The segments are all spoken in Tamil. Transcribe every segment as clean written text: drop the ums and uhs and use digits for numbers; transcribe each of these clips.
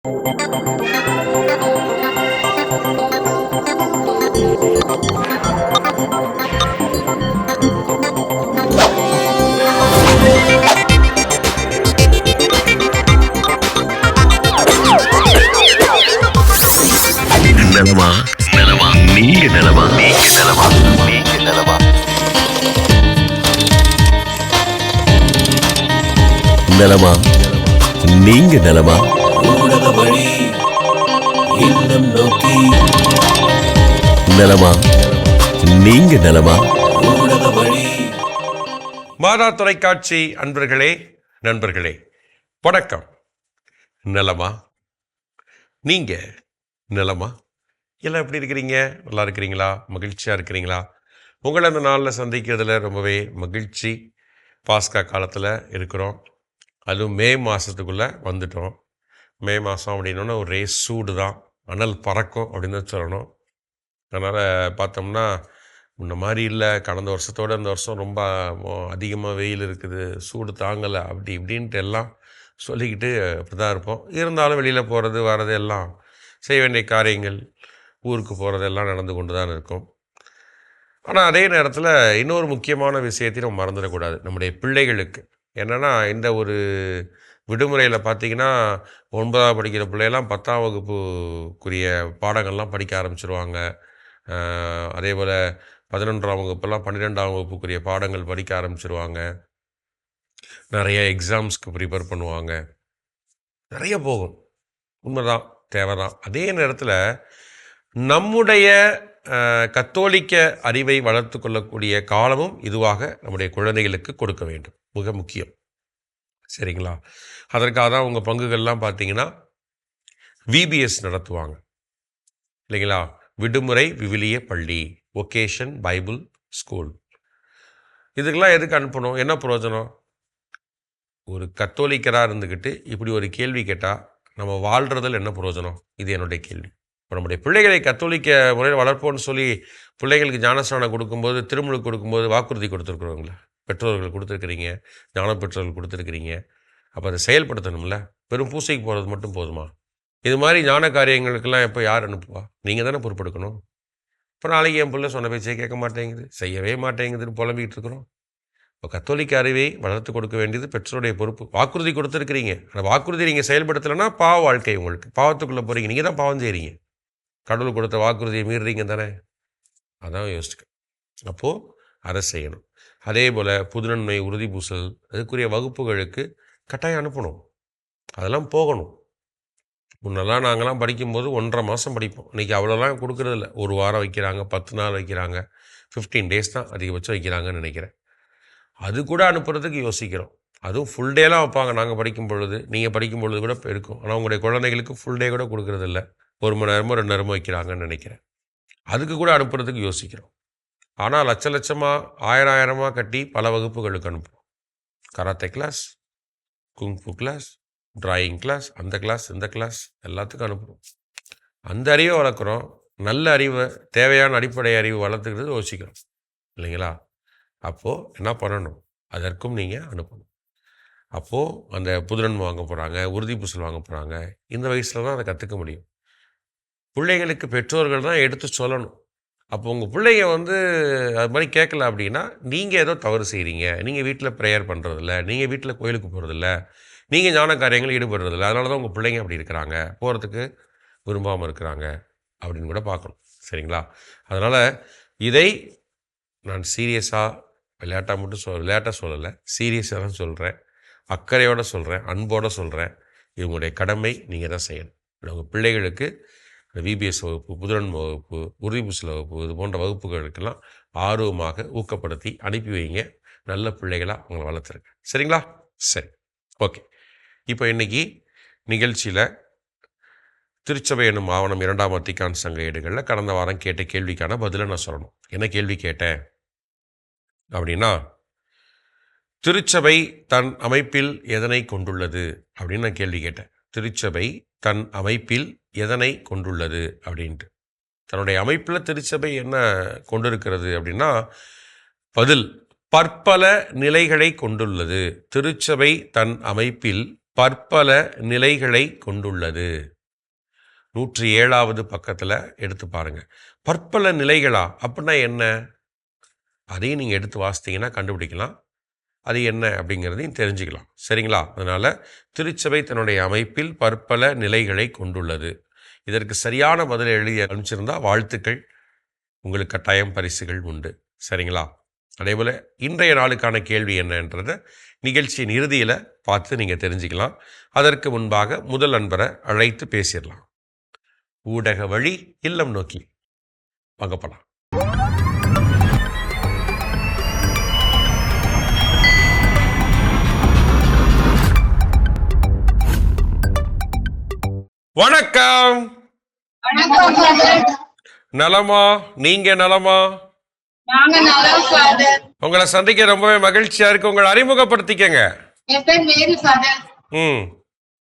நலமா நலமா நீங்க நலமா நீங்க நலமா நீங்க நலமா நலமா நீங்க நலமா ஊடக வழி இல்லம் நோக்கி நலமா நீங்க நலமா ஊடக வழி. மாதா தொலைக்காட்சி அன்பர்களே, நண்பர்களே, வணக்கம். நலமா நீங்க நலமா? எல்லாம் எப்படி இருக்கிறீங்க? நல்லா இருக்கிறீங்களா? மகிழ்ச்சியாக இருக்கிறீங்களா? உங்களை அந்த நாளில் சந்திக்கிறதுல ரொம்பவே மகிழ்ச்சி. பாஸ்கா காலத்தில் இருக்கிறோம். அதுவும் மே மாதத்துக்குள்ளே வந்துட்டோம். மே மாதம் அப்படின்னோன்னா ஒரே சூடு தான், அனல் பறக்கும் அப்படின்னு தான் சொல்லணும். அதனால் பார்த்தோம்னா முன்ன மாதிரி இல்லை. கடந்த வருஷத்தோடு இந்த வருஷம் ரொம்ப அதிகமாக வெயில் இருக்குது, சூடு தாங்கலை, அப்படி இப்படின்ட்டு எல்லாம் சொல்லிக்கிட்டு அப்படி தான் இருப்போம். இருந்தாலும் வெளியில் போகிறது வர்றது எல்லாம் செய்ய வேண்டிய காரியங்கள், ஊருக்கு போகிறதெல்லாம் நடந்து கொண்டு தான் இருக்கும். ஆனால் அதே நேரத்தில் இன்னொரு முக்கியமான விஷயத்தையும் நம்ம மறந்துடக்கூடாது. நம்முடைய பிள்ளைகளுக்கு என்னென்னா, இந்த ஒரு விடுமுறையில் பார்த்திங்கன்னா 9ஆவது படிக்கிற பிள்ளையெல்லாம் 10ஆம் வகுப்புக்குரிய பாடங்கள்லாம் படிக்க ஆரம்பிச்சிருவாங்க. அதே போல் 11ஆம் வகுப்பெல்லாம் 12ஆம் வகுப்புக்குரிய பாடங்கள் படிக்க ஆரம்பிச்சிருவாங்க. நிறைய எக்ஸாம்ஸ்க்கு ப்ரிப்பேர் பண்ணுவாங்க. நிறைய போகும், உண்மைதான், தேவைதான். அதே நேரத்தில் நம்முடைய கத்தோலிக்க அறிவை வளர்த்து கொள்ளக்கூடிய காலமும் இதுவாக நம்முடைய குழந்தைகளுக்கு கொடுக்க வேண்டும், மிக முக்கியம். சரிங்களா? அதற்காக தான் உங்கள் பங்குகள்லாம் பார்த்தீங்கன்னா விபிஎஸ் நடத்துவாங்க இல்லைங்களா? விடுமுறை விவிலிய பள்ளி, ஒகேஷன் பைபிள் ஸ்கூல். இதுக்கெல்லாம் எதுக்கு அனுப்பணும்? என்ன பிரயோஜனம்? ஒரு கத்தோலிக்கராக இருந்துக்கிட்டு இப்படி ஒரு கேள்வி கேட்டால் நம்ம வாழ்கிறதில் என்ன பிரயோஜனம்? இது என்னுடைய கேள்வி. இப்போ நம்முடைய பிள்ளைகளை கத்தோலிக்க முறையில் வளர்ப்போன்னு சொல்லி பிள்ளைகளுக்கு ஞானஸ்நானம் கொடுக்கும்போது, திருமுழுக்கு கொடுக்கும்போது வாக்குறுதி கொடுத்துருக்குறவங்கள பெற்றோர்கள் கொடுத்துருக்குறீங்க, ஞான பெற்றோர்கள் கொடுத்துருக்குறீங்க. அப்போ அதை செயல்படுத்தணும்ல. வெறும் பூசைக்கு போகிறது மட்டும் போதுமா? இது மாதிரி ஞான காரியங்களுக்கெல்லாம் எப்போ யார் அனுப்புவா? நீங்கள் தானே பொறுப்பெடுக்கணும். இப்போ நாளைக்கு என் பிள்ளை சொன்ன பேச்சே கேட்க மாட்டேங்குது, செய்யவே மாட்டேங்குதுன்னு புலம்பிக்கிட்டு இருக்கிறோம். இப்போ கத்தோலிக்க அறிவை வளர்த்து கொடுக்க வேண்டியது பெற்றோருடைய பொறுப்பு. வாக்குறுதி கொடுத்துருக்கிறீங்க, அந்த வாக்குறுதி நீங்கள் செயல்படுத்தலைன்னா பாவ வாழ்க்கை, உங்களுக்கு பாவத்துக்குள்ளே போகிறீங்க, நீங்கள் தான் பாவம் செய்கிறீங்க. கடவுள் கொடுத்த வாக்குறுதியை மீறுறீங்க தானே. அதான் யோசிச்சுக்க. அப்போது அதை செய்யணும். அதே போல் புதுநன்மை உறுதி பூசல் அதுக்குரிய வகுப்புகளுக்கு கட்டாயம் அனுப்பணும். அதெல்லாம் போகணும். முன்னெல்லாம் நாங்கள்லாம் படிக்கும்போது 1.5 மாதம் படிப்போம். இன்றைக்கி அவ்வளோலாம் கொடுக்குறதில்ல. 1 வாரம் வைக்கிறாங்க, 10 நாள் வைக்கிறாங்க, 15 டேஸ் தான் அதிகபட்சம் வைக்கிறாங்கன்னு நினைக்கிறேன். அது கூட அனுப்புறதுக்கு யோசிக்கிறோம். அதுவும் ஃபுல் டேலாம் வைப்பாங்க. நாங்கள் படிக்கும் பொழுது, நீங்கள் படிக்கும் பொழுது கூட இருக்கும். ஆனால் உங்களுடைய குழந்தைகளுக்கு ஃபுல் டே கூட கொடுக்குறதில்ல. 1 மணி நேரமோ 2 நேரமோ வைக்கிறாங்கன்னு நினைக்கிறேன். அதுக்கு கூட அனுப்புறதுக்கு யோசிக்கிறோம். ஆனால் லட்சமாக 1000 கட்டி பல வகுப்புகளுக்கு அனுப்புகிறோம். Karate class, kung fu class, drawing class, அந்த கிளாஸ் இந்த கிளாஸ் எல்லாத்துக்கும் அனுப்புகிறோம். அந்த அறிவை வளர்க்குறோம். நல்ல அறிவை, தேவையான அடிப்படை அறிவு வளர்த்துக்கிறது யோசிக்கிறோம் இல்லைங்களா? அப்போது என்ன பண்ணணும்? அதற்கும் நீங்கள் அனுப்பணும். அப்போது அந்த புதுநன்மை வாங்க போகிறாங்க, உறுதி பூசல் வாங்க போகிறாங்க. இந்த வயசில் தான் அதை கற்றுக்க முடியும். பிள்ளைகளுக்கு பெற்றோர்கள் தான் எடுத்து சொல்லணும். அப்போ உங்கள் பிள்ளைங்க அது மாதிரி கேட்கல அப்படின்னா நீங்கள் ஏதோ தவறு செய்கிறீங்க. நீங்கள் வீட்டில் ப்ரேயர் பண்ணுறதில்ல, நீங்கள் வீட்டில் கோயிலுக்கு போகிறதில்ல, நீங்கள் ஞான காரியங்கள் ஈடுபடுறதில்ல. அதனால தான் உங்கள் பிள்ளைங்க அப்படி இருக்கிறாங்க, போகிறதுக்கு விரும்பாமல் இருக்கிறாங்க அப்படின்னு கூட பார்க்கணும். சரிங்களா? அதனால் இதை நான் சீரியஸாக, விளையாட்டாக மட்டும் விளையாட்டாக சொல்லலை, சீரியஸாக தான் சொல்கிறேன், அக்கறையோடு சொல்கிறேன், அன்போடு சொல்கிறேன். இவங்களுடைய கடமை நீங்கள் தான் செய்யணும். உங்கள் பிள்ளைகளுக்கு விபிஎஸ் வகுப்பு, புதுநன்மை வகுப்பு, உறுதி பூசல் வகுப்பு, இது போன்ற வகுப்புகளுக்கெல்லாம் ஆர்வமாக ஊக்கப்படுத்தி அனுப்பி வைங்க. நல்ல பிள்ளைகளாக அவங்களை வளர்த்துருங்க. சரிங்களா? சரி, ஓகே. இப்போ இன்றைக்கி நிகழ்ச்சியில் திருச்சபை என்னும் ஆவணம் 2ஆம் வத்திக்கான் சங்க ஏடுகளில் கடந்த வாரம் கேட்ட கேள்விக்கான பதிலை நான் சொல்லணும். என்ன கேள்வி கேட்டேன் அப்படின்னா, திருச்சபை தன் அமைப்பில் எதனை கொண்டுள்ளது அப்படின்னு நான் கேள்வி கேட்டேன். திருச்சபை தன் அமைப்பில் எதனை கொண்டுள்ளது அப்படின்ட்டு. தன்னுடைய அமைப்பில் திருச்சபை என்ன கொண்டிருக்கிறது அப்படின்னா, பதில் பற்பல நிலைகளை கொண்டுள்ளது. திருச்சபை தன் அமைப்பில் பற்பல நிலைகளை கொண்டுள்ளது. 107வது பக்கத்தில் எடுத்து பாருங்க. பற்பல நிலைகளா அப்படின்னா என்ன? அதையும் நீங்கள் எடுத்து வாசித்தீங்கன்னா கண்டுபிடிக்கலாம். அது என்ன அப்படிங்கிறதையும் தெரிஞ்சுக்கலாம். சரிங்களா? அதனால் திருச்சபை தன்னுடைய அமைப்பில் பற்பல நிலைகளை கொண்டுள்ளது. இதற்கு சரியான பதிலை எழுதி அனுப்பிச்சிருந்தா வாழ்த்துக்கள், உங்களுக்கு கட்டாயம் பரிசுகள் உண்டு. சரிங்களா? அதேபோல் இன்றைய நாளுக்கான கேள்வி என்னன்றதை நிகழ்ச்சியின் இறுதியில் பார்த்து நீங்கள் தெரிஞ்சுக்கலாம். அதற்கு முன்பாக முதல் நண்பரை அழைத்து பேசிடலாம். ஊடக வழி இல்லம் நோக்கி வாங்கப்படலாம். வணக்கம். நலமா? நீங்க நலமா? உங்களை சந்திக்க ரொம்பவே மகிழ்ச்சியா இருக்கு. உங்களை அறிமுகப்படுத்திக்கங்க. என் பேர் மேரி ஃபாதர்.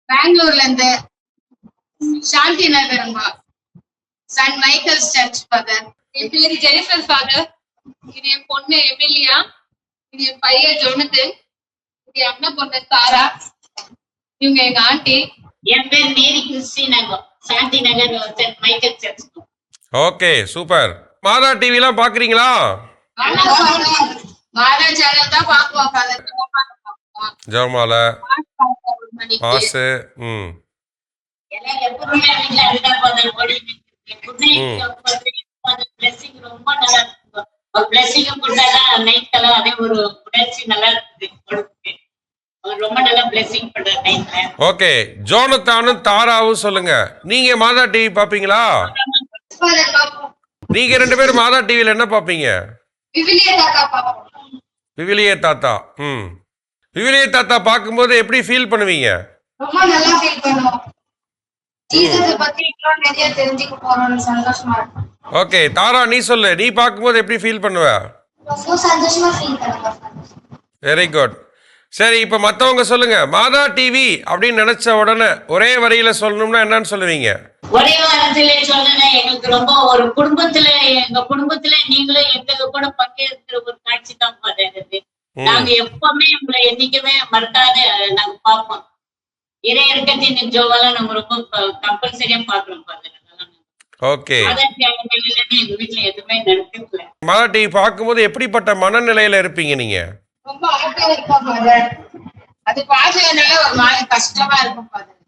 பெங்களூர்ல இருந்து சாந்தி நகருங்க. Saint Michael's church father. என் பேரு ஜெனிஃபர் ஃபாதர். இது என் பொண்ணு எமிலியா. இது என் பையன் ஜொனத்தன். இது என் அண்ணன் பொண்ணு சாரா. இவங்க எங்க ஆண்டி. என் பேர் Mary Christina, Shanti Nagar Saint Michael church. Okay, super. Madha TV எல்லாம் பாக்குறீங்களா? மாதா சேனல் தான் பாக்குவோம் ஃபாதர். ஜெயமால பாஸ். எல்லாம் எப்பவுமே வீட்ல அதுதான் ஃபாதர் ஓடிட்டு இருக்கு. பிளெஸிங் ரொம்ப நல்லா இருக்கு. ஒரு பிளெஸிங் கொடுத்தாதான் நைட்ல அதே ஒரு உணர்ச்சி நல்லா இருக்குது. ரொம்ப நல்லா பிளெஸிங் பண்ற நைட்ல. ஓகே, ஜோனத்தானும் தாராவும் சொல்லுங்க. நீங்க மாதா டிவி பாப்பீங்களா? நீங்க ரெண்டு பேரும் மாதா டிவில என்ன பாப்பீங்க? விவிலிய தாத்தா. விவிலிய தாத்தா பார்க்கும்போது எப்படி ஃபீல் பண்ணுவீங்க? ரொம்ப நல்லா ஃபீல் பண்ணுவோம். ஜீசஸ் பத்தி இன்னும் நிறைய தெரிஞ்சுக்க போறோம்னு சந்தோஷமா இருக்கு. ஓகே, தாரா நீ சொல்லு. நீ பார்க்கும்போது எப்படி ஃபீல் பண்ணுவ? ரொம்ப சந்தோஷமா ஃபீல் பண்ணுவேன். Very good. சரி, இப்ப மத்தவங்க சொல்லுங்க. மாதா டிவி அப்படின்னு நினைச்ச உடனே ஒரே வரியில சொல்லணும்னா என்னன்னு சொல்லுவீங்க? ஒரே வாரத்திலே சொல்லல, எங்களுக்கு ரொம்ப ஒரு குடும்பத்துல, எங்க குடும்பத்துல நீங்களும் எங்க கூட பங்கேற்கிற ஒரு காட்சி தான் பாருங்க. நாங்க எப்பவுமே உங்களை என்னைக்குமே மறக்காத நாங்க பார்ப்போம். இறை இறக்கத்தின் ஜோவெல்லாம் நம்ம ரொம்ப கம்பல்சரியா பாக்குறோம் பாருங்க. ஓகே, எங்க வீட்டுல எதுவுமே நடக்கல. மாதா டிவி பார்க்கும்போது எப்படிப்பட்ட மனநிலையில இருப்பீங்க நீங்க? ரொம்ப அழகா இருக்கும் ஃபாதர். அது பாக்குறதுனால ஒரு மாதிரி கஷ்டமா இருக்கும் ஃபாதர்.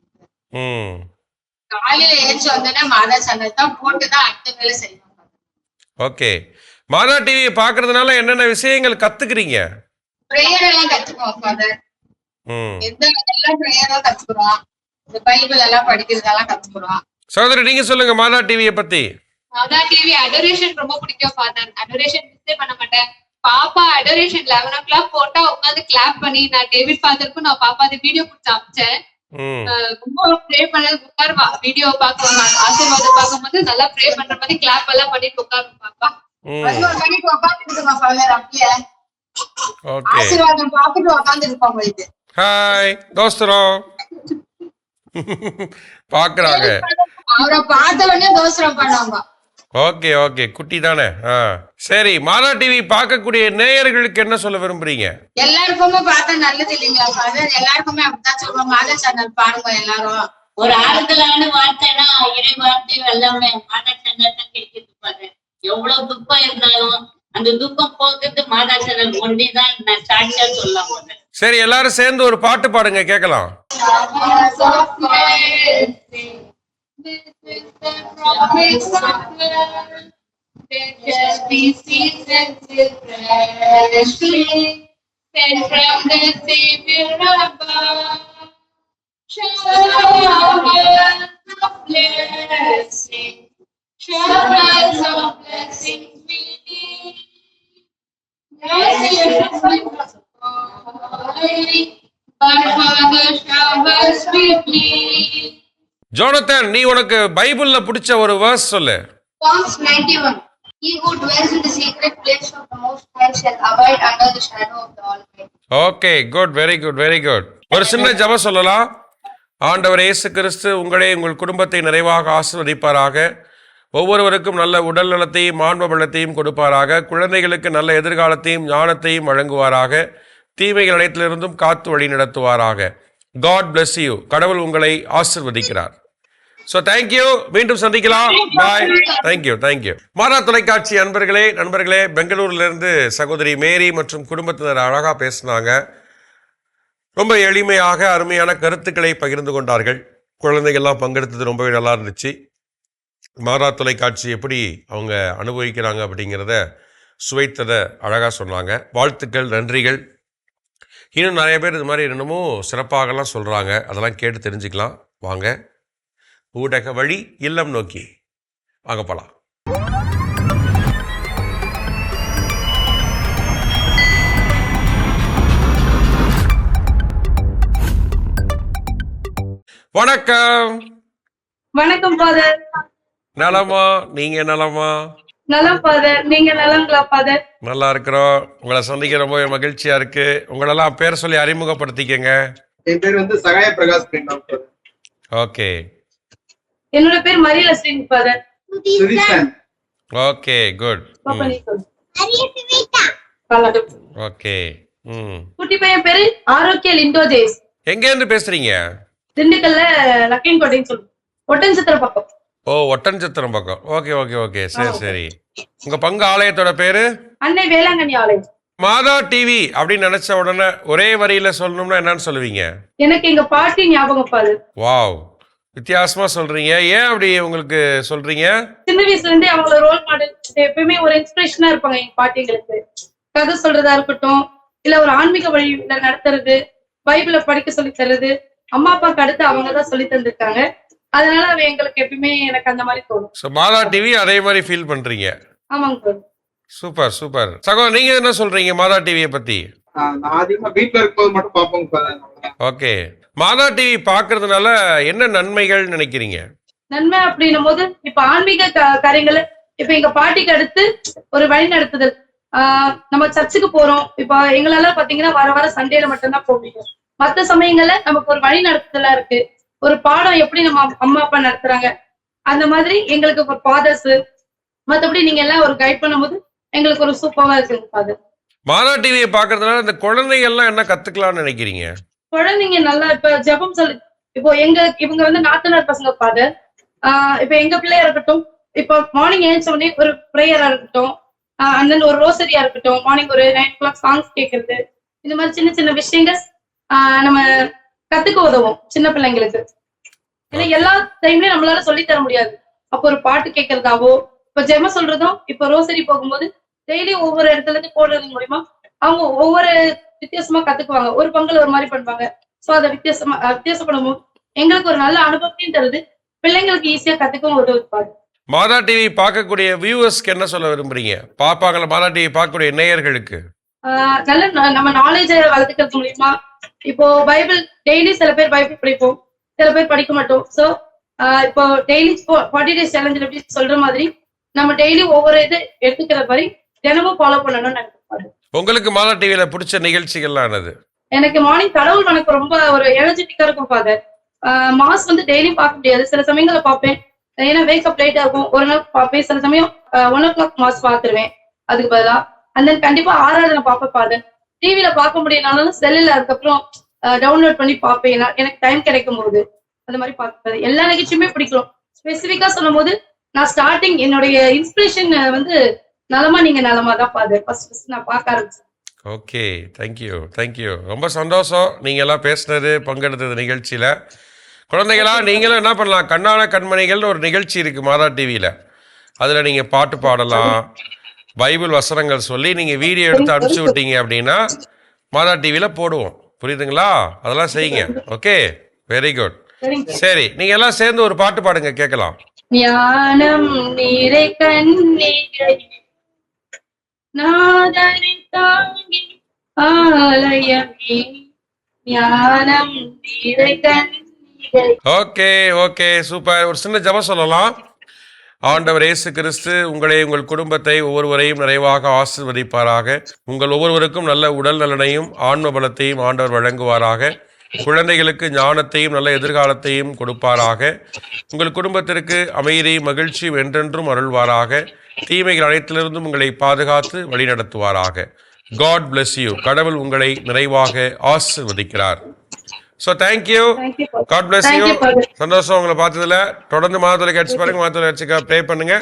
காலையில ஏஞ்சி வந்தோன்னா மாதா சேனல் தான் போட்டுதான் அடுத்த வேலை செய்வோம். ஓகே, மாதா டிவி பாக்குறதுனால என்னென்ன விஷயங்கள் கத்துக்கிறீங்க? பிரேயர் எல்லாம் கத்துக்குவோம் ஃபாதர். எல்லா பிரேயரும் கத்துக்கிறோம். இந்த பைபிள் எல்லாம் படிக்கிறதெல்லாம் கத்துக்கிறோம். சகோதரி நீங்க சொல்லுங்க மாதா டிவியை பத்தி. மாதா டிவி அடோரேஷன் ரொம்ப பிடிக்கும் ஃபாதர். அடோரேஷன் மிஸ்ஸே பண்ண மாட்டேன். பாப்பா அடோரேஷன் 11 o'clock போட்டா உட்காந்து கிளாப் பண்ணி நான் டேவிட் ஃபாதருக்கும் நான் பாப்பா அந்த வீடியோ கொடுத்து அமிச்சேன். ரொம்ப ப்ரே பண்ணது உட்காருவா. வீடியோ பாக்குவாங்க, ஆசீர்வாதம் பார்க்கும்போது நல்லா ப்ரே பண்ற மாதிரி கிளாப் எல்லாம் பண்ணிட்டு உட்காரும் பாப்பா. 11 மணிக்கு உட்காந்துருக்கோம் ஃபாதர். அப்படியே ஆசீர்வாதம் பார்த்துட்டு உட்காந்து இருப்பாங்க. இது ஹாய் தோஸ்தரோ பாக்குறாங்க. அவரை பார்த்த உடனே தோசரம் பண்ணுவாங்க. ஓகே ஓகே, குட்டி தானே. சரி, மாதா டிவி பார்க்கக்கூடிய நேயர்களுக்கு என்ன சொல்ல விரும்புறீங்க? எல்லாருக்குமே பார்த்தா நல்லது இல்லைங்களா ஃபாதர்? எல்லாருக்குமே அப்படிதான் சொல்றோம். மாதா சேனல் பாருங்க எல்லாரும். ஒரு ஆறுதலான வார்த்தைனா இறை வார்த்தை எல்லாமே மாதா சேனல் தான் கிடைக்குது பாருங்க. எவ்வளவு துக்கம் இருந்தாலும் அந்த துக்கம் போக்குறது மாதா சேனல் ஒண்டிதான் நான் சாட்சியா சொல்லலாம். சரி, எல்லாரும் சேர்ந்து ஒரு பாட்டு பாடுங்க, கேட்கலாம். ஜோனத்தன், நீ உனக்கு பைபிள்ல பிடிச்ச ஒரு வேர்ஸ் சொல்லு. Psalms 91. He who dwells in the secret place of the Most High shall abide under the shadow of the Almighty. Okay, good, very good, very good. ஒரு சின்ன ஜெபம் சொல்லலாம். ஆண்டவர் இயேசு கிறிஸ்து உங்களே உங்கள் குடும்பத்தை நிறைவாக ஆசீர்வதிப்பாராக. ஒவ்வொருவருக்கும் நல்ல உடல் நலத்தையும் ஆன்ம பலத்தையும் கொடுப்பாராக. குழந்தைகளுக்கு நல்ல எதிர்காலத்தையும் ஞானத்தையும் வழங்குவாராக. தீமைகள் அனைத்திலிருந்தும் காத்து வழி நடத்துவாராக. God bless you. கடவுள் உங்களை ஆசிர்வதிக்கிறார். So thank you. மீண்டும் சந்திக்கலாம். பாய். தேங்க்யூ. மாதா தொலைக்காட்சி நண்பர்களே, பெங்களூர்லேருந்து சகோதரி மேரி மற்றும் குடும்பத்தினர் அழகாக பேசினாங்க. ரொம்ப எளிமையாக அருமையான கருத்துக்களை பகிர்ந்து கொண்டார்கள். குழந்தைகள்லாம் பங்கெடுத்தது ரொம்பவே நல்லா இருந்துச்சு. மாதா தொலைக்காட்சி எப்படி அவங்க அனுபவிக்கிறாங்க அப்படிங்கிறத சுவைத்ததை அழகாக சொன்னாங்க. வாழ்த்துக்கள், நன்றிகள். இன்னும் நிறைய பேர் இது மாதிரி என்னமோ சிறப்பாகலாம் சொல்கிறாங்க. அதெல்லாம் கேட்டு தெரிஞ்சுக்கலாம். வாங்க, ஊடக வழி இல்லம் நோக்கி வாங்க போகலாம். வணக்கம். வணக்கம் ஃபாதர். நலமா? நீங்க நலமா? நலம் ஃபாதர். நீங்க நலங்களா ஃபாதர்? நல்லா இருக்கிறோம். உங்களை சந்திக்க ரொம்ப மகிழ்ச்சியா இருக்கு. உங்களெல்லாம் பேர் சொல்லி அறிமுகப்படுத்திக்கங்க. என் பேர் சகாய பிரகாஷ். ஓகே. என்னோட பேர் மரியலஸ்ரீ ஃபாதர். Okay, good. ஓகே. குட்டி பையன் பேரு ஆரோக்கிய லிண்டோ ஜேஸ். எங்க இருந்து பேசுறீங்க? திண்டுக்கல்ல லக்கின்கோட்டைன்னு சொல்லுவோம். ஒட்டன்சத்திரம் பக்கம். ஓ, ஒட்டன்சத்திரம் பக்கம். ஓகே. சரி. உங்க பங்கு ஆலயத்தோட பேரு? அன்னை வேளாங்கண்ணி ஆலயம். மாதா டிவி அப்படின்னு நினைச்ச உடனே ஒரே வரியில சொல்லணும்னா என்னன்னு சொல்லுவீங்க? எனக்கு எங்க பாட்டி ஞாபகம் பாரு. வாவ், வித்தியாசமா சொல்றீங்க. ஏன் அப்படி உங்களுக்கு சொல்றீங்க? சின்ன வயசுல இருந்தே அவங்கள ரோல் மாடல், எப்பயுமே ஒரு இன்ஸ்பிரேஷனா இருப்பாங்க எங்க பாட்டிங்களுக்கு. கதை சொல்றதா இருக்கட்டும், இல்ல ஒரு ஆன்மீக வழியில நடத்துறது, பைபிளை படிக்க சொல்லி தர்றது, அம்மா அப்பாவுக்கு அடுத்து அவங்கதான் சொல்லி தந்திருக்காங்க. அதனால அவ எங்களுக்கு எப்பயுமே எனக்கு அந்த மாதிரி தோணும். மாதா டிவி அதே மாதிரி ஃபீல் பண்றீங்க. ஆமாங்க. சூப்பர். சகோதரர், நீங்க என்ன சொல்றீங்க மாதா டிவியை பத்தி? வீட்டுல இருக்கும்போது மட்டும் பாப்போம். ஓகே. மாதா டிவி பாக்குறதுனால என்ன நன்மைகள் நினைக்கிறீங்க? நன்மை அப்படின்னும் போது இப்ப ஆன்மீக காரியங்களை இப்ப எங்க பாட்டிக்கு அடுத்து ஒரு வழி நடத்துதல். நம்ம சர்ச்சுக்கு போறோம். இப்ப எங்களெல்லாம் பாத்தீங்கன்னா வர சண்டேல மட்டும்தான் போக முடியும். மற்ற சமயங்கள்ல நமக்கு ஒரு வழி நடத்துதலா இருக்கு. ஒரு பாடம் எப்படி நம்ம அம்மா அப்பா நடத்துறாங்க, அந்த மாதிரி எங்களுக்கு ஒரு ஃபாதர்ஸ், மற்றபடி நீங்க எல்லாம் ஒரு கைட் பண்ணும்போது எங்களுக்கு ஒரு சூப்பரா இருக்குங்க ஃபாதர். மாதா டிவியை பாக்குறதுனால இந்த குழந்தைகள் எல்லாம் என்ன கத்துக்கலாம்னு நினைக்கிறீங்க? குழந்தைங்க நல்லா இப்ப ஜெபம் சொல்லி, இப்போ இவங்க நாத்தனார் பசங்க ஃபாதர். இப்ப எங்க பிள்ளையா இருக்கட்டும், இப்போ மார்னிங் எழுந்த உடனே ஒரு ப்ரேயரா இருக்கட்டும், அண்ட் தென் ஒரு ரோசரியா இருக்கட்டும், மார்னிங் ஒரு 9 o'clock சாங்ஸ் கேட்கறது, இந்த மாதிரி சின்ன விஷயங்கள் நம்ம கத்துக்க உதவும் சின்ன பிள்ளைங்களுக்கு. ஏன்னா எல்லா டைம்லயும் நம்மளால சொல்லி தர முடியாது. அப்போ ஒரு பாட்டு கேட்கறதாவோ, இப்ப ஜெபம் சொல்றதும், இப்ப ரோசரி போகும்போது டெய்லி ஒவ்வொரு இடத்துல இருந்து போடுறது மூலியமா அவங்க ஒவ்வொரு வித்தியாசமா கத்துக்குவாங்க. ஒரு பங்குல ஒரு மாதிரி பண்ணுவாங்க. சோ அதை வித்தியாசப்படும் போது எங்களுக்கு ஒரு நல்ல அனுபவத்தையும் தருது, பிள்ளைங்களுக்கு ஈஸியா கத்துக்கவும் உதவுப்பாரு. மாதா டிவி பார்க்கக்கூடிய வியூவர்ஸ்க்கு என்ன சொல்ல விரும்புறீங்க? பாப்பாங்கள மாதா டிவி பார்க்கக்கூடிய நேயர்களுக்கு நல்ல நம்ம நாலேஜை வளர்த்துக்கிறது மூலியமா, இப்போ பைபிள் டெய்லி சில பேர் பைபிள் படிப்போம், சில பேர் படிக்க மாட்டோம். சோ இப்போ டெய்லி 40 days சேலஞ்சில் எப்படி சொல்ற மாதிரி நம்ம டெய்லி ஒவ்வொரு இது எடுத்துக்கிற மாதிரி தினமும் ஃபாலோ பண்ணணும்னு நினைப்பாரு. உங்களுக்கு மாதா டிவியில பிடிச்ச நிகழ்ச்சிகள்லாம் என்னது? எனக்கு மார்னிங் கடவுள் வணக்கம் ரொம்ப ஒரு எனர்ஜெட்டிக்கா இருக்கும் ஃபாதர். மாஸ் டெய்லியும் பார்க்க முடியாது, சில சமயங்களை பார்ப்பேன். ஏன்னா வேக்கப் லேட்டா இருக்கும், ஒரு நாள் பார்ப்பேன். சில சமயம் 1 o'clock மாஸ் பார்த்துருவேன் அதுக்கு பதிலா. அந்த கண்டிப்பா ஆராதனை பார்ப்பேன் ஃபாதர். டிவில பார்க்க முடியலனாலும் செல்லுல அதுக்கப்புறம் டவுன்லோட் பண்ணி பார்ப்பேன் எனக்கு டைம் கிடைக்கும் போது. அந்த மாதிரி பார்ப்பது எல்லா நிகழ்ச்சியுமே பிடிக்கும். ஸ்பெசிபிக்கா சொல்லும் போது நான் ஸ்டார்டிங் என்னுடைய இன்ஸ்பிரேஷன் நலமா நீங்க நலமா தான் ஃபாதர் ஃபர்ஸ்ட் நான் பார்க்க ஆரம்பிச்சேன். Okay, thank you. ரொம்ப சந்தோஷம் நீங்க எல்லாம் பேசுனது, பங்கெடுத்தது நிகழ்ச்சியில. குழந்தைகளா, நீங்களும் என்ன பண்ணலாம், கண்ணான கண்மணிகள்னு ஒரு நிகழ்ச்சி இருக்கு மாதா டிவியில. அதுல நீங்க பாட்டு பாடலாம், பைபிள் வசனங்கள் சொல்லி நீங்க வீடியோ எடுத்து அனுப்பிச்சு விட்டீங்க அப்படின்னா மாதா டிவியில போடுவோம். புரியுதுங்களா? அதெல்லாம் செய்யுங்க. Okay, very good. சரி, நீங்க எல்லாம் சேர்ந்து ஒரு பாட்டு பாடுங்க, கேட்கலாம். ஞானம் நீரை கண்ணிகை நாதனை தாங்கி ஆலயமே ஞானம் நீரை கண்ணிகை. Okay, super. ஒரு சின்ன ஜெபம் சொல்லலாம். ஆண்டவர் இயேசு கிறிஸ்து உங்களை, உங்கள் குடும்பத்தை, ஒவ்வொருவரையும் நிறைவாக ஆசீர்வதிப்பாராக. உங்கள் ஒவ்வொருவருக்கும் நல்ல உடல் நலனையும் ஆன்ம பலத்தையும் ஆண்டவர் வழங்குவாராக. குழந்தைகளுக்கு ஞானத்தையும் நல்ல எதிர்காலத்தையும் கொடுப்பாராக. உங்கள் குடும்பத்திற்கு அமைதி, மகிழ்ச்சி என்றென்றும் அருள்வாராக. தீமைகள் அனைத்திலிருந்தும் உங்களை பாதுகாத்து வழிநடத்துவாராக. God bless you. கடவுள் உங்களை நிறைவாக ஆசீர்வதிக்கிறார். So thank you, thank you father. God bless you. Thank you father. சந்தோஷம் உங்களை பார்த்ததுல. தொடர்ந்து மாதா காட்சி பாருங்க, மாதா காட்சிக்காக ப்ரே பண்ணுங்க.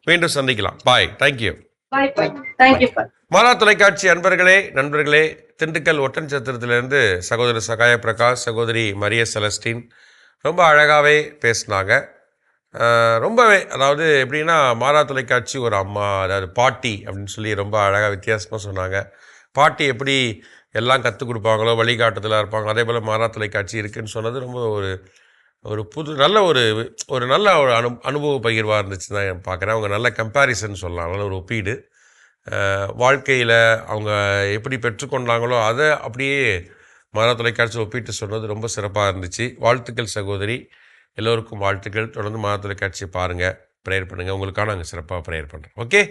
மீண்டும் சந்திக்கலாம். Bye. Thank you. Bye bye. Thank you father. Madha தொலைக்காட்சி அன்பர்களே, நண்பர்களே, திண்டுக்கல் ஒட்டன்சத்திரத்திலிருந்து சகோதரர் சகாய பிரகாஷ், சகோதரி மரிய செலஸ்டின் ரொம்ப அழகாகவே பேசினாங்க. ரொம்பவே, அதாவது எப்படின்னா மாதா தொலைக்காட்சி ஒரு அம்மா, அதாவது பாட்டி அப்படின்னு சொல்லி ரொம்ப அழகாக வித்தியாசமாக சொன்னாங்க. பாட்டி எப்படி எல்லாம் கற்றுக் கொடுப்பாங்களோ, வழிகாட்டுதலாக இருப்பாங்க, அதே போல் மாதா தொலைக்காட்சி இருக்குதுன்னு சொன்னது ரொம்ப ஒரு புது நல்ல ஒரு நல்ல ஒரு அனுபவ பகிர்வாக இருந்துச்சு தான் பார்க்குறேன். அவங்க நல்ல கம்பேரிசன் சொல்லலாம், நல்ல ஒரு ஒப்பீடு. வாழ்க்கையில் அவங்க எப்படி பெற்றுக்கொண்டாங்களோ அதை அப்படியே மாதா தொலைக்காட்சி ஒப்பிட்டு சொன்னது ரொம்ப சிறப்பாக இருந்துச்சு. வாழ்த்துக்கள் சகோதரி, எல்லோருக்கும் வாழ்த்துக்கள். தொடர்ந்து மாதா தொலைக்காட்சியை பாருங்கள், ப்ரேயர் பண்ணுங்கள். உங்களுக்காக நாங்கள் சிறப்பாக ப்ரேயர் பண்ணுறோம். ஓகே,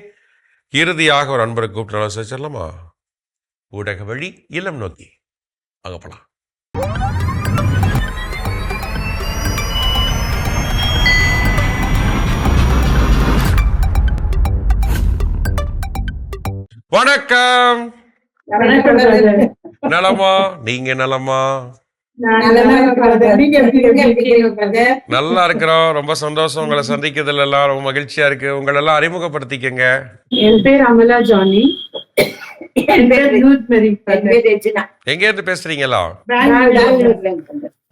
இறுதியாக ஒரு அன்பரை கூப்பிட்டு நல்லா சொல்லலாமா? ஊடக வழி இல்லம் நோக்கி அகப்பலாம். வணக்கம். நலமா? நீங்க நலமா? நல்லா இருக்கிறோம். ரொம்ப சந்தோஷம் உங்களை சந்திக்கிறதுல எல்லாம் ரொம்ப மகிழ்ச்சியா இருக்கு. உங்களெல்லாம் அறிமுகப்படுத்திக்கங்க. என் பேர் அமலா ஜானி. என் பேர் யூத் மேரி. எங்க இருந்து பேசுறீங்களா?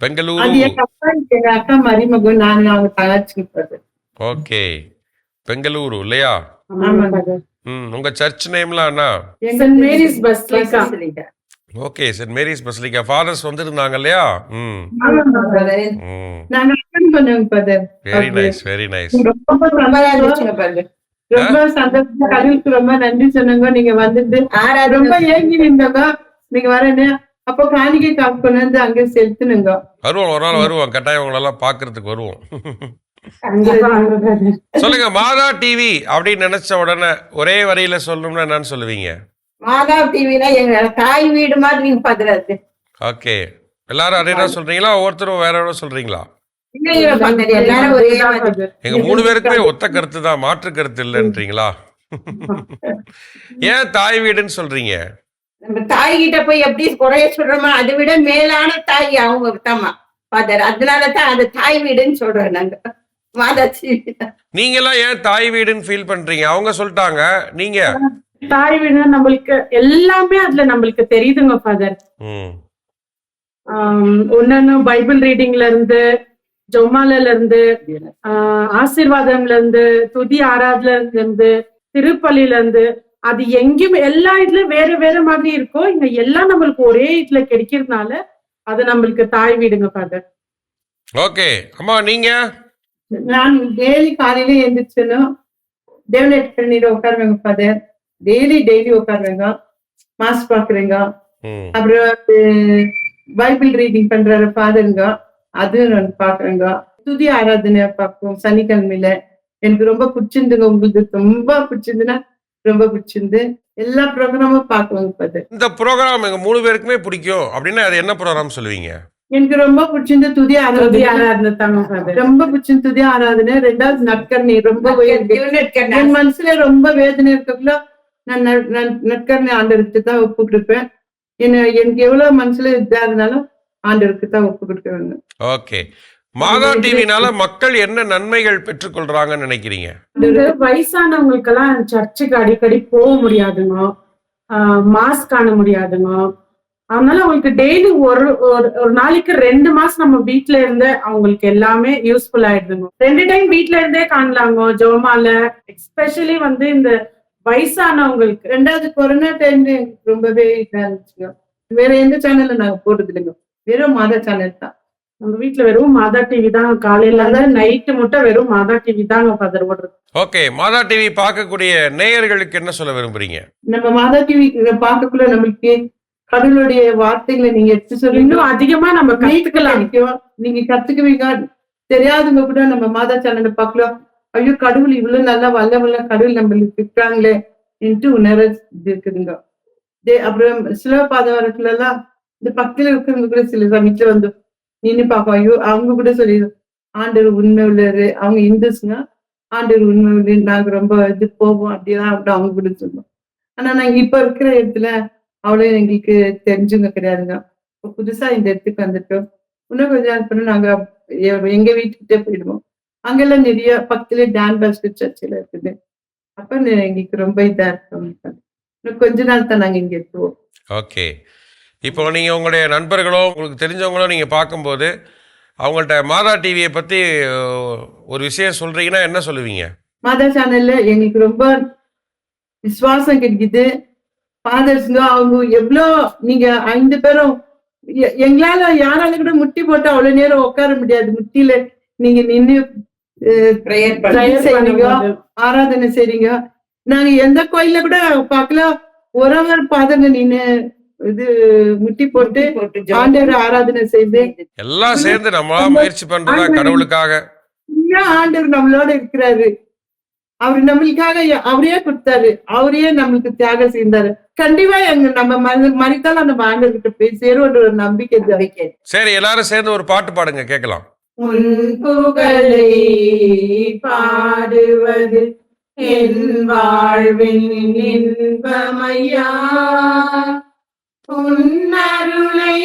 பெங்களூரு. எங்க அக்கா மருமகன், நான் அவங்க தங்கச்சி. ஓகே, பெங்களூரு இல்லையா? உங்க சர்ச் நேம்லாம் என்ன? Saint Mary's basilica. Okay, Saint Mary's basilica. Fathers வந்திருந்தாங்க இல்லையா? நாங்க அட்டெண்ட் பண்ணோம் father. Very nice, very nice. ரொம்ப சந்தோஷம். கடவுளுக்கு ரொம்ப நன்றி சொன்னாங்க. நீங்க வந்துட்டு ரொம்ப ஏங்கி நின்றவங்க, நீங்க வரேன்னு அப்போ காணிக்கை கொண்டு வந்து அங்க செலுத்துனுங்க. வருவோம், ஒரு நாள் வருவோம், கட்டாயம் உங்களெல்லாம் பாக்குறதுக்கு வருவோம். சொல்லுங்க, மாதா டிவி அப்படின்னு நினைச்ச உடனே ஒரே வரியில சொல்லணும்னா என்னன்னு சொல்லுவீங்க? மாதா டிவினா எங்க தாய் வீடு மாதிரி நீங்க பாத்துறாரு. ஓகே, எல்லாரும் அதே தான் சொல்றீங்களா? ஒவ்வொருத்தரும் வேற வேற சொல்றீங்களா? எல்லாரும் ஒரே மாதிரி. எங்க 3 பேருக்குமே ஒத்த கருத்து தான், மாற்று கருத்து இல்லைன்றீங்களா? ஏன் தாய் வீடுன்னு சொல்றீங்க? நம்ம தாய் கிட்ட போய் எப்படி குறைய சொல்றோமோ அதை விட மேலான தாய் அவங்க தாமா பாத்தாரு. அதனாலதான் அது தாய் வீடுன்னு சொல்றோம் நாங்க. மாதாச்சி நீங்க எல்லாம் ஏன் தாய் வீடுன்னு ஃபீல் பண்றீங்க? அவங்க சொல்லிட்டாங்க, நீங்க தாய் வீடுனா நம்மளுக்கு எல்லாமே அதுல நம்மளுக்கு தெரியுதுங்க ஃபாதர். ஒன்னு பைபிள் ரீடிங்ல இருந்து, ஜொமால இருந்து, ஆசீர்வாதம்ல இருந்து, துதி ஆராதனைல இருந்து, திருப்பலில இருந்து, அது எங்கேயுமே எல்லா இதுலயும் வேற வேற மாதிரி இருக்கும். இங்க எல்லாம் நம்மளுக்கு ஒரே இதுல கிடைக்கிறதுனால அது நம்மளுக்கு தாய் வீடுங்க ஃபாதர். ஓகே அம்மா, நீங்க? நான் டெய்லி காலையில எழுந்திரிச்சுன்னா டேவ்லெட் பண்ணிட்டு உட்காருவேங்க ஃபாதர். டெய்லி உட்காருவேங்க, மாஸ் பாக்குறேங்க. அப்புறம் பைபிள் ரீடிங் பண்றாரு ஃபாதருங்க, அது நான் பாக்குறேங்க. துதி ஆராதனை பார்ப்போம் சனிக்கிழமையில. எனக்கு ரொம்ப பிடிச்சிருந்துங்க. உங்களுக்கு ரொம்ப பிடிச்சிருந்துன்னா ரொம்ப பிடிச்சிருந்து எல்லா ப்ரோக்ராமும் பாக்குவாங்க ஃபாதர். இந்த ப்ரோக்ராம் எங்க 3 பேருக்குமே பிடிக்கும் அப்படின்னா அது என்ன ப்ரோக்ராம் சொல்லுவீங்க? எனக்கு ரொம்ப பிடிச்சிருந்து துதி ஆராதனை தாங்க ஃபாதர். ரொம்ப பிடிச்சிருந்து துதி ஆராதனை. 2வது நற்கரணை. ரொம்ப என் மனசுல ரொம்ப வேதனை இருக்கக்குள்ள நான் நற்கரணை ஆண்டவருக்கு தான் ஒப்பு கொடுப்பேன். எனக்கு எவ்வளவு மனசுல இதா இருந்தாலும் ஆண்டவருக்கு தான் ஒப்பு கொடுக்க. ஓகே, மாதா டிவினால மக்கள் என்ன நன்மைகள் பெற்றுக்கொள்றாங்கன்னு நினைக்கிறீங்க? வயசானவங்களுக்கு எல்லாம் சர்ச்சுக்கு அடிக்கடி போக முடியாதுங்க, மாஸ் காண முடியாதுங்க. அதனால அவங்களுக்கு டெய்லி ஒரு நாளைக்கு 2 மாசம் நம்ம வீட்டுல இருந்து அவங்களுக்கு எல்லாமே யூஸ்ஃபுல் ஆயிடுதுங்க. 2 டைம் வீட்டுல இருந்தே காணலாங்க ஜோமால. எஸ்பெஷலி இந்த வயசானவங்களுக்கு. 2வது கொரோனா டைம்ல ரொம்பவே இதா இருந்துச்சுங்க. வேற எந்த சேனல்ல நாங்க போடுறது இல்லைங்க, வெறும் மாதா சேனல் தான். நம்ம வீட்டுல வெறும் மாதா டிவி தான். காலையில இருந்து நைட்டு மட்டும் வெறும் மாதா டிவி தாங்க ஃபாதர் ஓடுறது. ஓகே, மாதா டிவி பார்க்கக்கூடிய நேயர்களுக்கு என்ன சொல்ல விரும்புறீங்க? நம்ம மாதா டிவி பார்க்கக்குள்ள நம்மளுக்கு கடவுளுடைய வார்த்தைகளை நீங்க எடுத்து சொல்லி இன்னும் அதிகமா நம்ம கத்துக்கலாம். நீங்க கத்துக்குவீங்க. தெரியாதவங்க கூட நம்ம மாதா சேனலை பார்க்கலாம். ஐயோ, கடவுள் இவ்வளவு நல்லா வல்ல கடவுள் நம்மளுக்கு இருக்கிறாங்களே என்று உணர இருக்குதுங்க. அப்புறம் சில பாதவாரத்துல எல்லாம் இந்த பக்கத்துல இருக்கிறவங்க கூட சில சமயத்துல நின்று பார்ப்போம். ஐயோ, அவங்க கூட சொல்லி ஆண்டவர் உண்மை உள்ளாரு. அவங்க இந்துஸ்ங்க, ஆண்டவர் உண்மை உள்ள, நாங்க ரொம்ப இது போவோம் அப்படிதான் அவங்க கூட சொல்லுவோம். ஆனா நாங்க இப்ப இருக்கிற இடத்துல அவ்வளவு எங்களுக்கு தெரிஞ்சுங்க கிடையாதுங்க. புதுசா இந்த இடத்துக்கு வந்துட்டோம். இன்னும் கொஞ்ச நாள் பண்ண நாங்க எங்க வீட்டுக்கிட்டே போயிடுவோம். அங்கெல்லாம் நிறைய பக்கத்துல டான் பாஸ்கட் சர்ச்சில் இருக்குது. அப்ப எங்களுக்கு ரொம்ப இதா இருக்கும். இன்னும் கொஞ்ச நாள் தான் நாங்க இங்க இருப்போம். ஓகே. இப்போ நீங்கள் உங்களுடைய நண்பர்களோ உங்களுக்கு தெரிஞ்சவங்களோ நீங்கள் பார்க்கும்போது அவங்கள்ட்ட மாதா டிவியை பற்றி ஒரு விஷயம் சொல்கிறீங்கன்னா என்ன சொல்லுவீங்க? மாதா சேனல்ல எங்களுக்கு ரொம்ப விசுவாசம் கிடைக்குது. ஃபாதர்ஸுங்க அவங்க எவ்வளோ நீங்க 5 பேரும் எங்களால யாரால கூட முட்டி போட்டு அவ்வளவு நேரம் உட்கார முடியாது. முட்டியில நீங்க நின்று செய்றீங்க, ஆராதனை செய்றீங்க. நாங்க எந்த கோயில்ல கூட பார்க்கலாம் ஒரு ஃபாதர் நின்று இது முட்டி போட்டு ஆண்டவர் ஆராதனை செய்து எல்லாம் சேர்ந்து நம்மளா முயற்சி பண்றதா கடவுளுக்காக. ஆண்டவர் நம்மளோட இருக்கிறாரு. அவரு நம்மளுக்காக அவரையே கொடுத்தாரு. அவரையே நம்மளுக்கு தியாகம் செய்தாரு. கண்டிப்பா நம்ம மறித்தாலும் நம்ம ஆண்டவர்கிட்ட போய் சேருவோன்ற ஒரு நம்பிக்கை. சரி, எல்லாரும் சேர்ந்து ஒரு பாட்டு பாடுங்க, கேட்கலாம். உன் புகழை பாடுவது என் வாழ்வின் இன்பமையா, உன் அருளை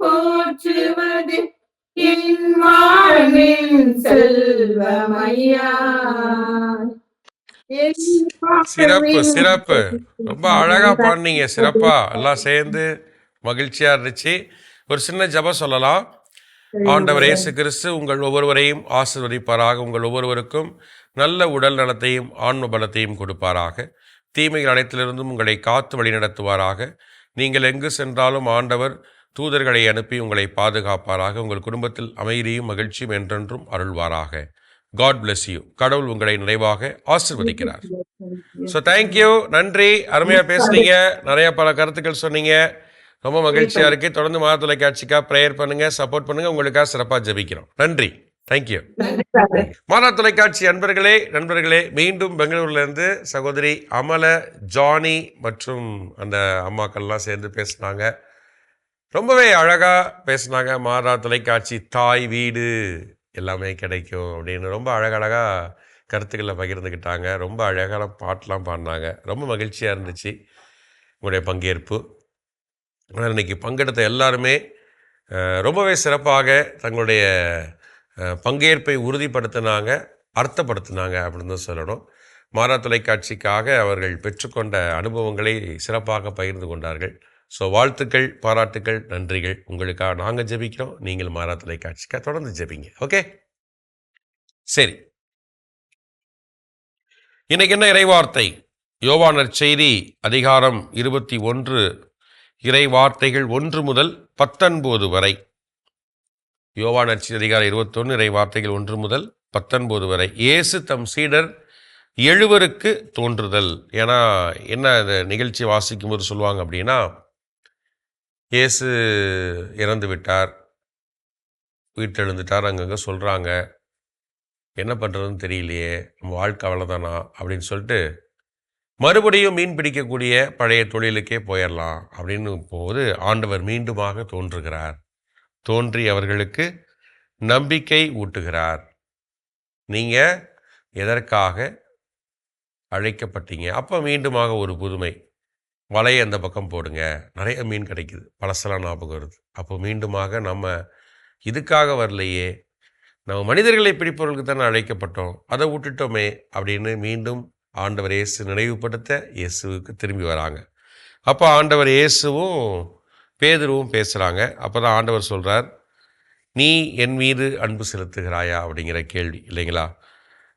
போற்றுவது என் வாழ்வின் செல்வமையா. சிறப்பு சிறப்பு, ரொம்ப அழகா பாடுனீங்க. சிறப்பா எல்லாம் சேர்ந்து மகிழ்ச்சியா இருந்துச்சு. ஒரு சின்ன ஜெபம் சொல்லலாம். ஆண்டவர் இயேசு கிறிஸ்து உங்கள் ஒவ்வொருவரையும் ஆசீர்வதிப்பாராக. உங்கள் ஒவ்வொருவருக்கும் நல்ல உடல் நலத்தையும் ஆன்ம பலத்தையும் கொடுப்பாராக. தீமைகள் அனைத்திலிருந்தும் உங்களை காத்து வழி நடத்துவாராக. நீங்கள் எங்கு சென்றாலும் ஆண்டவர் தூதர்களை அனுப்பி உங்களை பாதுகாப்பாராக. உங்கள் குடும்பத்தில் அமைதியும் மகிழ்ச்சியும் என்றென்றும் அருள்வாராக. God bless you. கடவுள் உங்களை நிறைவாக ஆசீர்வதிக்கிறார். ஸோ தேங்க்யூ, நன்றி. அருமையாக பேசுனீங்க, நிறைய பல கருத்துக்கள் சொன்னீங்க. ரொம்ப மகிழ்ச்சியா இருக்கு. தொடர்ந்து மாதா தொலைக்காட்சிக்காக ப்ரேயர் பண்ணுங்க, சப்போர்ட் பண்ணுங்க. உங்களுக்காக சிறப்பாக ஜெபிக்கிறோம். நன்றி, தேங்க்யூ. மாதா தொலைக்காட்சி நண்பர்களே, மீண்டும் பெங்களூர்ல இருந்து சகோதரி அமல, ஜானி மற்றும் அந்த அம்மாக்கள்லாம் சேர்ந்து பேசினாங்க. ரொம்பவே அழகா பேசினாங்க. மாதா தொலைக்காட்சி தாய் வீடு எல்லாமே கிடைக்கும் அப்படின்னு ரொம்ப அழகழகா கருத்துக்களை பகிர்ந்துக்கிட்டாங்க. ரொம்ப அழகான பாட்டெலாம் பாடினாங்க. ரொம்ப மகிழ்ச்சியாக இருந்துச்சு உங்களுடைய பங்கேற்பு. ஆனால் இன்றைக்கி பங்கெடுத்த எல்லாருமே ரொம்பவே சிறப்பாக தங்களுடைய பங்கேற்பை உறுதிப்படுத்தினாங்க, அர்த்தப்படுத்தினாங்க அப்படின்னு தான் சொல்லணும். மாதா தொலைக்காட்சிக்காக அவர்கள் பெற்றுக்கொண்ட அனுபவங்களை சிறப்பாக பகிர்ந்து கொண்டார்கள். ஸோ வாழ்த்துக்கள், பாராட்டுக்கள், நன்றிகள். உங்களுக்காக நாங்கள் ஜெபிக்கிறோம், நீங்கள் மாதா தொலைக்காட்சிக்காக தொடர்ந்து ஜெபிங்க. ஓகே, சரி. இன்னைக்கு என்ன இறைவார்த்தை? யோவான் நற்செய்தி அதிகாரம் 21, இறை வார்த்தைகள் 1 முதல் 19 வரை. யோவான் நற்செய்தி அதிகாரம் 21, இறை வார்த்தைகள் 1 முதல் 19 வரை. இயேசு தம் சீடர் 7 தோன்றுதல். ஏன்னா என்ன இந்த நிகழ்ச்சி வாசிக்கும் போது சொல்லுவாங்க அப்படின்னா, இயேசு இறந்து விட்டார், உயிர்த்தெழுந்துட்டார், அங்கங்கே சொல்கிறாங்க. என்ன பண்ணுறதுன்னு தெரியலையே, நம்ம வாழ்க்கை அவ்வளோதானா அப்படின்னு சொல்லிட்டு மறுபடியும் மீன் பிடிக்கக்கூடிய பழைய தொழிலுக்கே போயிடலாம் அப்படின்னு போது ஆண்டவர் மீண்டுமாக தோன்றுகிறார். தோன்றி அவர்களுக்கு நம்பிக்கை ஊட்டுகிறார். நீங்கள் எதற்காக அழைக்கப்பட்டீங்க? அப்போ மீண்டுமாக ஒரு புதுமை. வலையை அந்த பக்கம் போடுங்க, நிறைய மீன் கிடைக்குது. பழசெல்லாம் ஞாபகம் வருது. அப்போ மீண்டுமாக நம்ம இதுக்காக வரலையே, நம்ம மனிதர்களை பிடிப்பவர்களுக்கு தானே அழைக்கப்பட்டோம், அதை விட்டுட்டோமே அப்படின்னு மீண்டும் ஆண்டவர் இயேசு நினைவுபடுத்த இயேசுவுக்கு திரும்பி வராங்க. அப்போ ஆண்டவர் இயேசுவும் பேதுருவும் பேசுகிறாங்க. அப்போ தான் ஆண்டவர் சொல்கிறார், நீ என் மீது அன்பு செலுத்துகிறாயா அப்படிங்கிற கேள்வி இல்லைங்களா?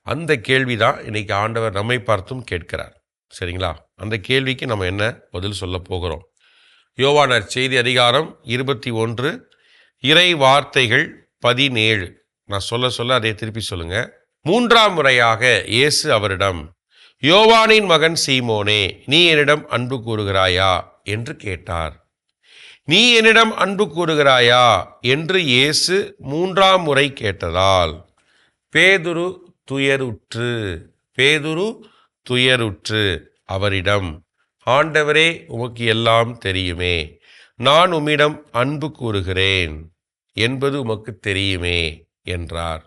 அந்த கேள்வி தான் இன்றைக்கி ஆண்டவர் நம்மை பார்த்தும் கேட்கிறார். சரிங்களா? அந்த கேள்விக்கு நம்ம என்ன பதில் சொல்ல போகிறோம்? யோவான் நற்செய்தி அதிகாரம் 21, இறை வார்த்தைகள் 17. நான் சொல்ல அதை திருப்பி சொல்லுங்க. 3ஆம் முறையாக இயேசு அவரிடம், யோவானின் மகன் சீமோனே, நீ என்னிடம் அன்பு கூறுகிறாயா என்று கேட்டார். நீ என்னிடம் அன்பு கூறுகிறாயா என்று இயேசு 3ஆம் முறை கேட்டதால் பேதுரு துயருற்று அவரிடம், ஆண்டவரே, உமக்கு எல்லாம் தெரியுமே, நான் உம்மிடம் அன்பு கூறுகிறேன் என்பது உமக்கு தெரியுமே என்றார்.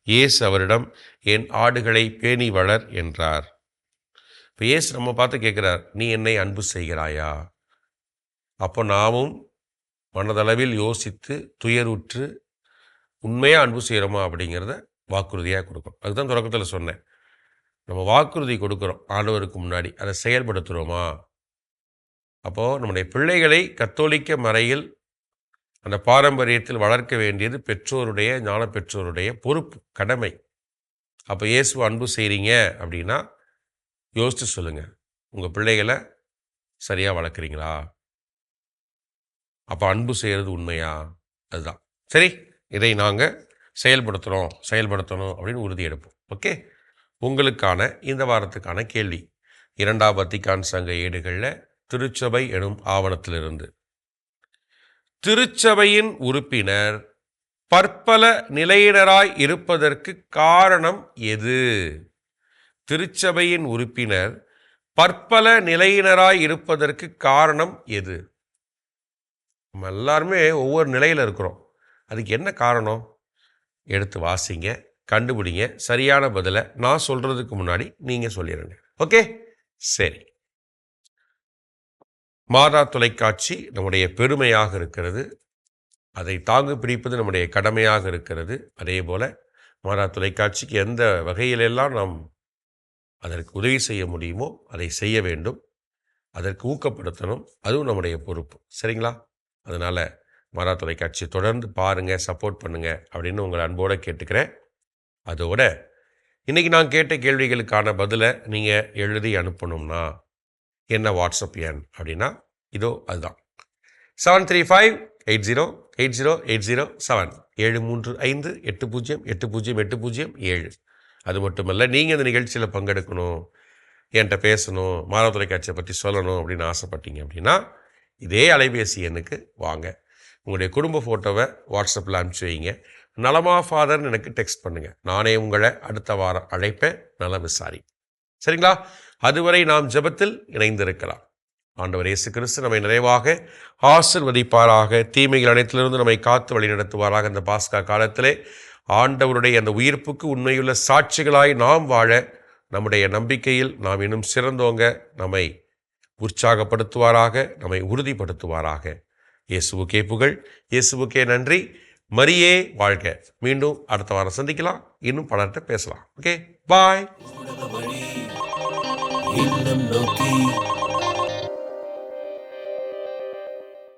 இயேசு அவரிடம், என் ஆடுகளை பேணி வளர் என்றார். இப்போ இயேசு நம்ம பார்த்து கேட்குறார், நீ என்னை அன்பு செய்கிறாயா? அப்போ நாமும் மனதளவில் யோசித்து துயருற்று உண்மையாக அன்பு செய்கிறோமா அப்படிங்கிறத வாக்குறுதியாக கொடுக்கும். அதுதான் தொடக்கத்தில் சொன்னேன். நம்ம வாக்குறுதி கொடுக்குறோம் ஆண்டவருக்கு முன்னாடி, அதை செயல்படுத்துகிறோமா? அப்போது நம்முடைய பிள்ளைகளை கத்தோலிக்க மறையில் அந்த பாரம்பரியத்தில் வளர்க்க வேண்டியது பெற்றோருடைய, ஞான பெற்றோருடைய பொறுப்பு, கடமை. அப்போ இயேசு அன்பு செய்கிறீங்க அப்படின்னா யோசித்து சொல்லுங்கள், உங்கள் பிள்ளைகளை சரியாக வளர்க்குறீங்களா? அப்போ அன்பு செய்கிறது உண்மையா? அதுதான் சரி. இதை நாங்கள் செயல்படுத்தணும் அப்படின்னு உறுதி எடுப்போம். ஓகே, உங்களுக்கான இந்த வாரத்துக்கான கேள்வி 2ஆம் வத்திக்கான் சங்க ஏடுகளில் திருச்சபை எனும் ஆவணத்திலிருந்து, திருச்சபையின் உறுப்பினர் பற்பல நிலையினராய் இருப்பதற்கு காரணம் எது? திருச்சபையின் உறுப்பினர் பற்பல நிலையினராய் இருப்பதற்கு காரணம் எது? நம்ம எல்லாருமே ஒவ்வொரு நிலையில் இருக்கிறோம். அதுக்கு என்ன காரணம்? எடுத்து வாசிங்க, கண்டுபிடிங்க. சரியான பதிலை நான் சொல்கிறதுக்கு முன்னாடி நீங்கள் சொல்லிடுங்க. ஓகே, சரி. மாதா தொலைக்காட்சி நம்முடைய பெருமையாக இருக்கிறது. அதை தாங்கு பிடிப்பது நம்முடைய கடமையாக இருக்கிறது. அதே போல் மாதா தொலைக்காட்சிக்கு எந்த வகையிலெல்லாம் நாம் அதற்கு உதவி செய்ய முடியுமோ அதை செய்ய வேண்டும். அதற்கு ஊக்கப்படுத்தணும். அதுவும் நம்முடைய பொறுப்பு. சரிங்களா? அதனால் மாதா தொலைக்காட்சி தொடர்ந்து பாருங்கள், சப்போர்ட் பண்ணுங்கள் அப்படின்னு உங்களை அன்போடு கேட்டுக்கிறேன். அதோட இன்றைக்கி நான் கேட்ட கேள்விகளுக்கான பதிலை நீங்கள் எழுதி அனுப்பணும்னா என்ன வாட்ஸ்அப் எண் அப்படின்னா இதோ அதுதான் 7358080807 73580808007. அது மட்டுமல்ல, நீங்கள் இந்த நிகழ்ச்சியில் பங்கெடுக்கணும், என்கிட்ட பேசணும், மாதா தொலைக்காட்சியை பற்றி சொல்லணும் அப்படின்னு ஆசைப்பட்டீங்க அப்படின்னா இதே அலைபேசி எண்ணுக்கு வாங்க. உங்களுடைய குடும்ப ஃபோட்டோவை வாட்ஸ்அப்பில் அனுப்பிச்சி வைங்க. நலமா ஃபாதர்னு எனக்கு டெக்ஸ்ட் பண்ணுங்கள். நானே உங்களை அடுத்த வாரம் அழைப்பேன், நல விசாரி. சரிங்களா? அதுவரை நாம் ஜெபத்தில் இணைந்திருக்கலாம். ஆண்டவர் இயேசு கிறிஸ்து நம்மை நிறைவாக ஆசிர்வதிப்பாராக. தீமைகள் அனைத்திலிருந்து நம்மை காத்து வழி நடத்துவாராக. இந்த பாஸ்கா காலத்திலே ஆண்டவருடைய அந்த உயிர்ப்புக்கு உண்மையுள்ள சாட்சிகளாய் நாம் வாழ, நம்முடைய நம்பிக்கையில் நாம் இன்னும் சிறந்தோங்க நம்மை உற்சாகப்படுத்துவாராக, நம்மை உறுதிப்படுத்துவாராக. இயேசுவுக்கே புகழ், இயேசுவுக்கே நன்றி. மரியே வாழ்க. மீண்டும் அடுத்த வாரம் சந்திக்கலாம். இன்னும் பலர்கிட்ட பேசலாம். ஓகே, பாய்.